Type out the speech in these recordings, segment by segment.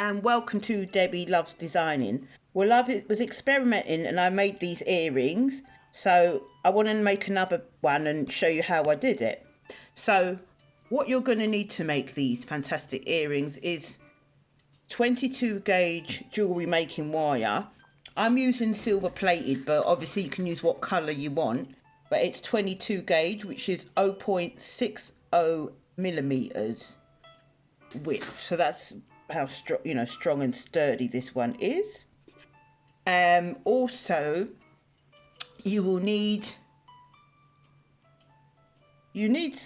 and welcome to Debbie Loves Designing. Well, I was experimenting and I made these earrings, so I want to make another one and show you how I did it. So what you're going to need to make these fantastic earrings is 22 gauge jewellery making wire. I'm using silver plated, but obviously you can use what colour you want, but it's 22 gauge, which is 0.60 millimeters width, so that's how strong and sturdy this one is. Also you will need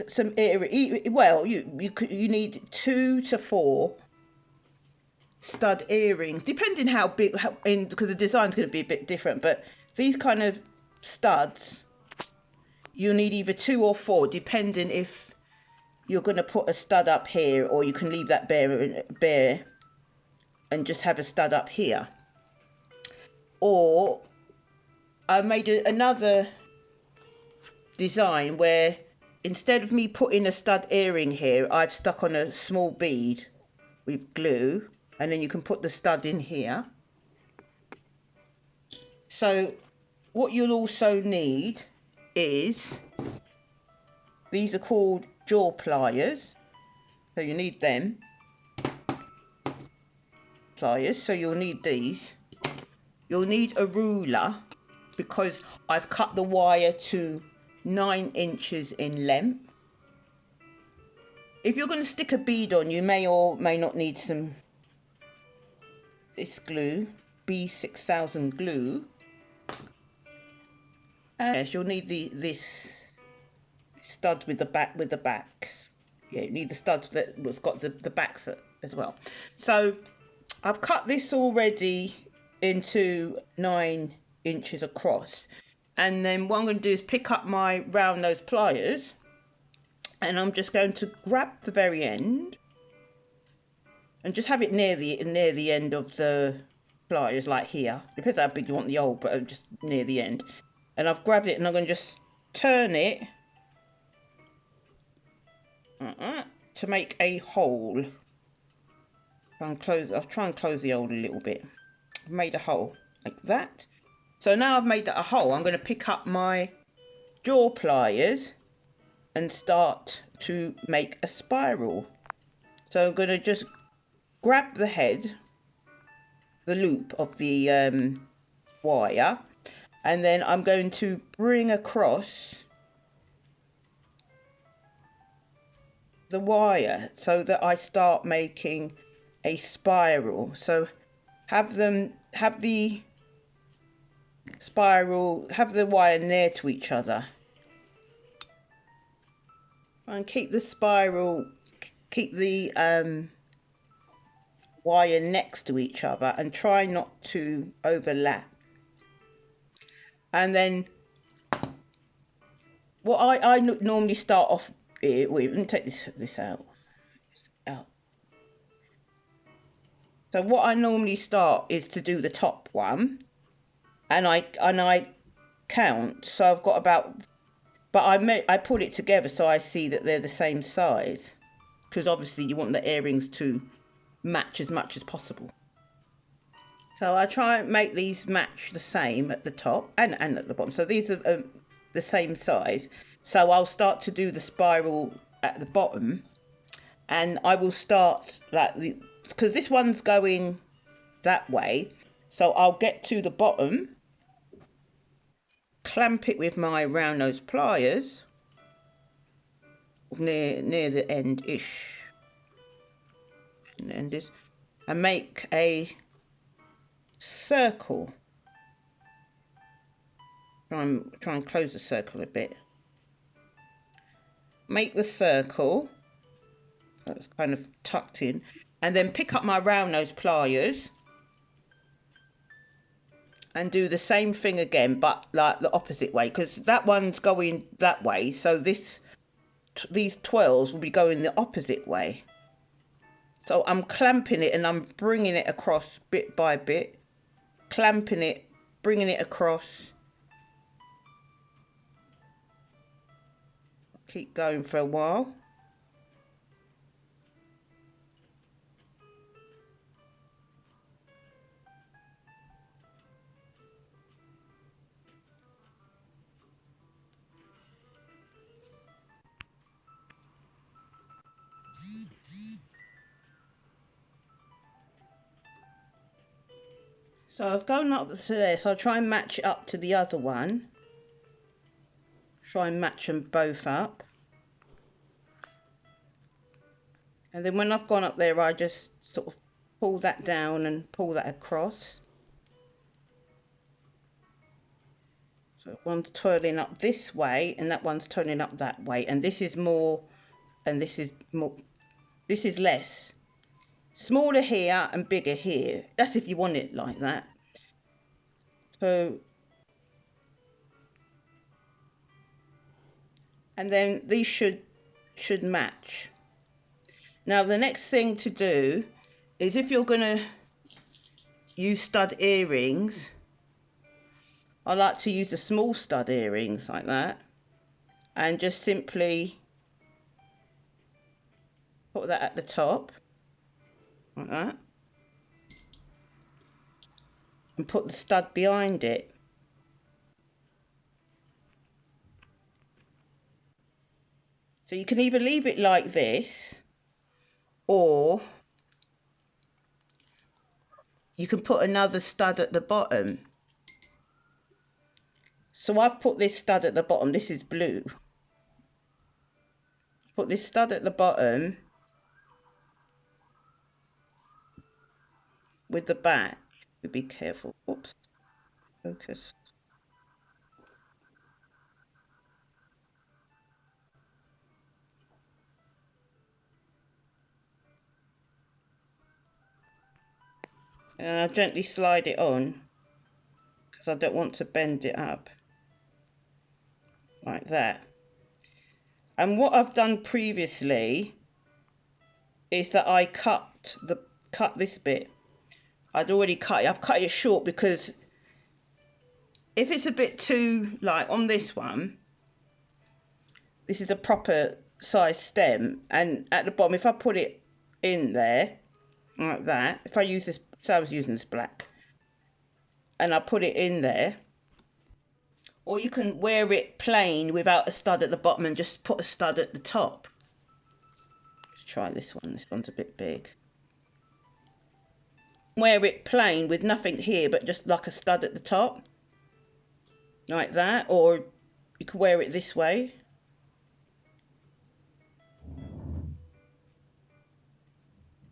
some you need 2 to 4 stud earrings, depending how big, because the design's going to be a bit different, but these kind of studs you'll need either 2 or 4, depending if you're going to put a stud up here, or you can leave that bare and just have a stud up here. Or I made another design where instead of me putting a stud earring here, I've stuck on a small bead with glue, and then you can put the stud in here. So what you'll also need is, these are called jaw pliers, so you need them. Pliers, so you'll need these. You'll need a ruler, because I've cut the wire to 9 inches in length. If you're going to stick a bead on, you may or may not need this glue, B6000 glue. And yes, you'll need this stud with the backs. Yeah, you need the studs that's got the backs as well. So I've cut this already into 9 inches across, and then what I'm going to do is pick up my round nose pliers, and I'm just going to grab the very end and just have it near the end of the pliers, like here. Depends how big you want the hole, but just near the end. And I've grabbed it, and I'm going to just turn it to make a hole. I'll try and close the hole a little bit. I've made a hole like that. So now I've made that a hole, I'm going to pick up my jaw pliers and start to make a spiral. So I'm going to just grab the head, the loop of the wire, and then I'm going to bring across the wire so that I start making a spiral. So have the wire near to each other, and keep the wire next to each other, and try not to overlap. And then what I normally start off here, let me take this out. So what I normally start is to do the top one, and I count, so I've got about, but I put it together so I see that they're the same size, because obviously you want the earrings to match as much as possible. So I try and make these match the same at the top and at the bottom, so these are the same size. So I'll start to do the spiral at the bottom, and I will start like because this one's going that way, so I'll get to the bottom, clamp it with my round nose pliers near the end-ish, and make a circle. Try and close the circle a bit. Make the circle so it's kind of tucked in, and then pick up my round nose pliers and do the same thing again, but like the opposite way, because that one's going that way, so these 12s will be going the opposite way. So I'm clamping it and I'm bringing it across bit by bit, clamping it, bringing it across. Keep going for a while. So I've gone up to there, so I'll try and match it up to the other one. Try and match them both up. And then when I've gone up there, I just sort of pull that down and pull that across. So one's twirling up this way and that one's turning up that way. And this is more, and this is more, this is less. Smaller here and bigger here. That's if you want it like that. So, and then these should match. Now the next thing to do is, if you're going to use stud earrings, I like to use the small stud earrings like that, and just simply put that at the top like that, and put the stud behind it. So you can either leave it like this, or you can put another stud at the bottom. So I've put this stud at the bottom. This is blue. Put this stud at the bottom with the back. Be careful. Oops. Focus. And I gently slide it on because I don't want to bend it up like that. And what I've done previously is that I cut this bit. I'd already cut it. I've cut it short because if it's a bit too, like on this one, this is a proper size stem, and at the bottom, if I put it in there like that, if I use this, so I was using this black, and I put it in there, or you can wear it plain without a stud at the bottom and just put a stud at the top. Let's try this one. This one's a bit big. Wear it plain with nothing here but just like a stud at the top like that, or you can wear it this way.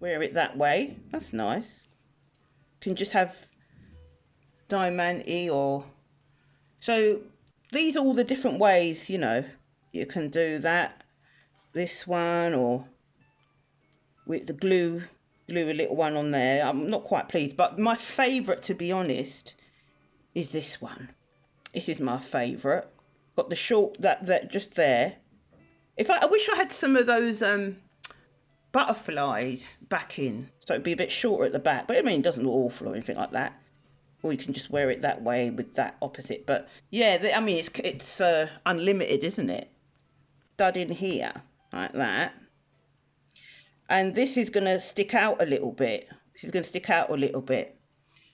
Wear it that way. That's nice. You can just have diamante, or so these are all the different ways, you know, you can do that. This one, or with the glue a little one on there. I'm not quite pleased, but my favourite, to be honest, is this one. This is my favourite. Got the short, that just there. I wish I had some of those butterflies back in, so it'd be a bit shorter at the back, but I mean, it doesn't look awful or anything like that. Or you can just wear it that way with that opposite. But yeah, I mean, it's unlimited, isn't it? Stud in here like that, and this is going to stick out a little bit.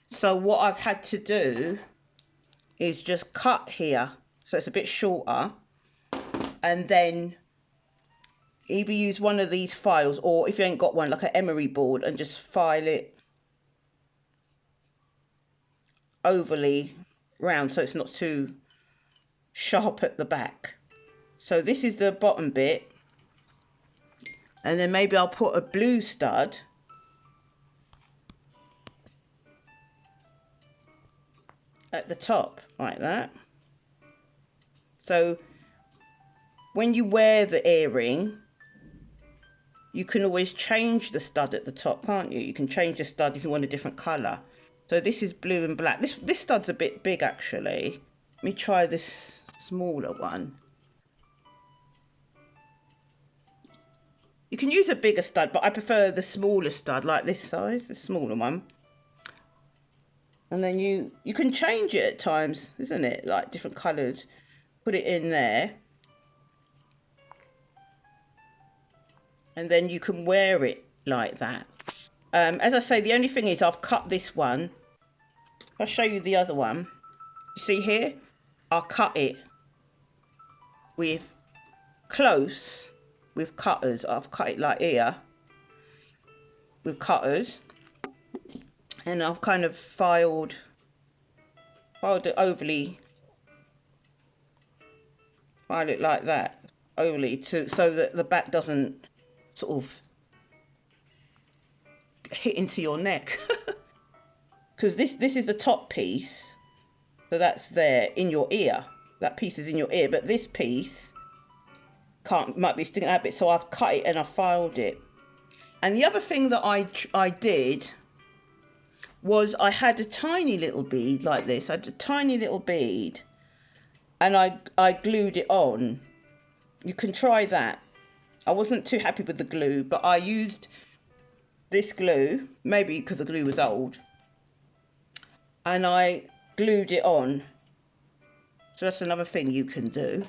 So what I've had to do is just cut here so it's a bit shorter, and then either use one of these files, or if you ain't got one, like an emery board, and just file it overly round so it's not too sharp at the back. So this is the bottom bit, and then maybe I'll put a blue stud at the top like that. So when you wear the earring, you can always change the stud at the top, can't you? You can change the stud if you want a different colour. So this is blue and black. This stud's a bit big, actually. Let me try this smaller one. You can use a bigger stud, but I prefer the smaller stud, like this size, the smaller one. And then you can change it at times, isn't it? Like different colours. Put it in there. And then you can wear it like that. As I say, the only thing is I've cut this one. I'll show you the other one. You see here? I'll cut it with close, with cutters. I've cut it like here with cutters, and I've kind of filed fold it overly, file it like that, overly, so that the back doesn't sort of hit into your neck. Because this is the top piece, so that's there in your ear. That piece is in your ear, but this piece might be sticking out a bit, so I've cut it and I filed it. And the other thing that I did was I had a tiny little bead like this. I had a tiny little bead, and I glued it on. You can try that. I wasn't too happy with the glue, but I used this glue, maybe because the glue was old, and I glued it on. So that's another thing you can do.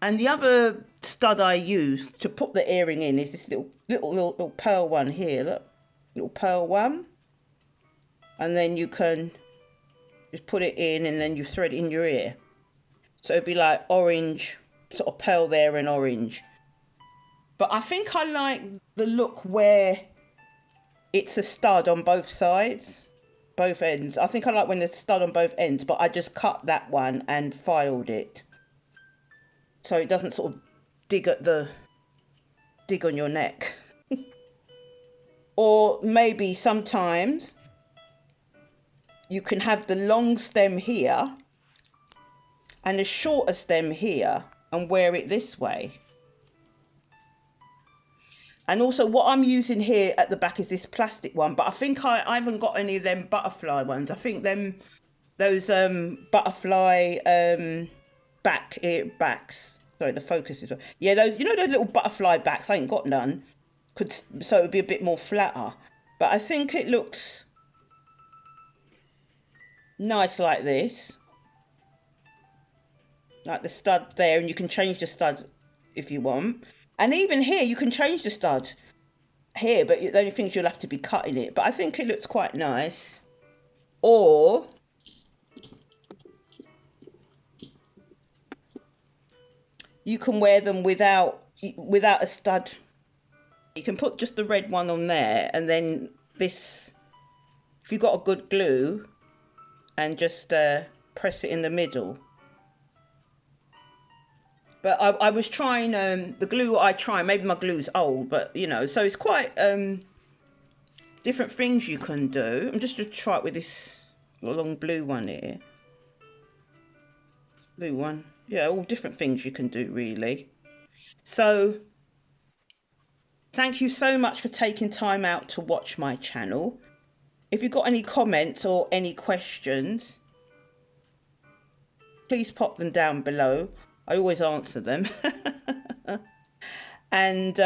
And the other stud I used to put the earring in is this little pearl one here. Look, little pearl one. And then you can just put it in, and then you thread it in your ear. So it'd be like orange, sort of pearl there and orange. But I think I like the look where it's a stud on both sides, both ends. I think I like when there's a stud on both ends, but I just cut that one and filed it, so it doesn't sort of dig on your neck. Or maybe sometimes you can have the long stem here and a shorter stem here and wear it this way. And also what I'm using here at the back is this plastic one, but I think I haven't got any of them butterfly ones. I think those butterfly backs. Sorry, the focus is, yeah, those, you know, those little butterfly backs, I ain't got none. So it would be a bit more flatter. But I think it looks nice like this. Like the stud there, and you can change the stud if you want. And even here, you can change the stud here, but the only thing is you'll have to be cutting it. But I think it looks quite nice. Or you can wear them without a stud. You can put just the red one on there, and then this, if you've got a good glue, and just press it in the middle. But I was trying the glue I try, maybe my glue's old, but you know, so it's quite different things you can do. I'm just going to try it with this long blue one here. Blue one. Yeah, all different things you can do really. So thank you so much for taking time out to watch my channel. If you've got any comments or any questions, please pop them down below. I always answer them. And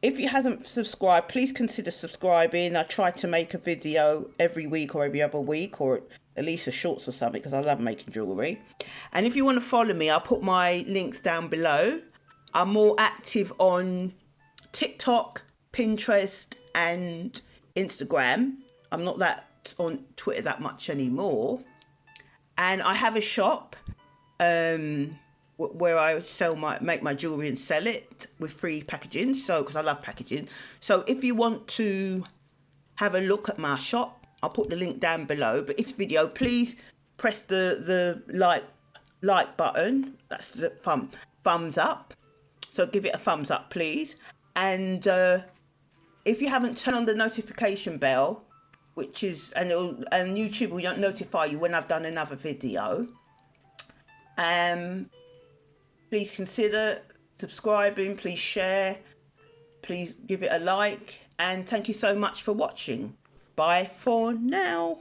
if you haven't subscribed, please consider subscribing. I try to make a video every week or every other week, or at least a shorts or something, because I love making jewellery. And if you want to follow me, I'll put my links down below. I'm more active on TikTok, Pinterest and Instagram. I'm not that on Twitter that much anymore. And I have a shop where I make my jewellery and sell it with free packaging, so because I love packaging. So if you want to have a look at my shop, I'll put the link down below. But each video, please press the like button. That's the thumbs up. So give it a thumbs up, please. And if you haven't turned on the notification bell, which is, and YouTube will notify you when I've done another video. Please consider subscribing, please share, please give it a like, and thank you so much for watching. Bye for now.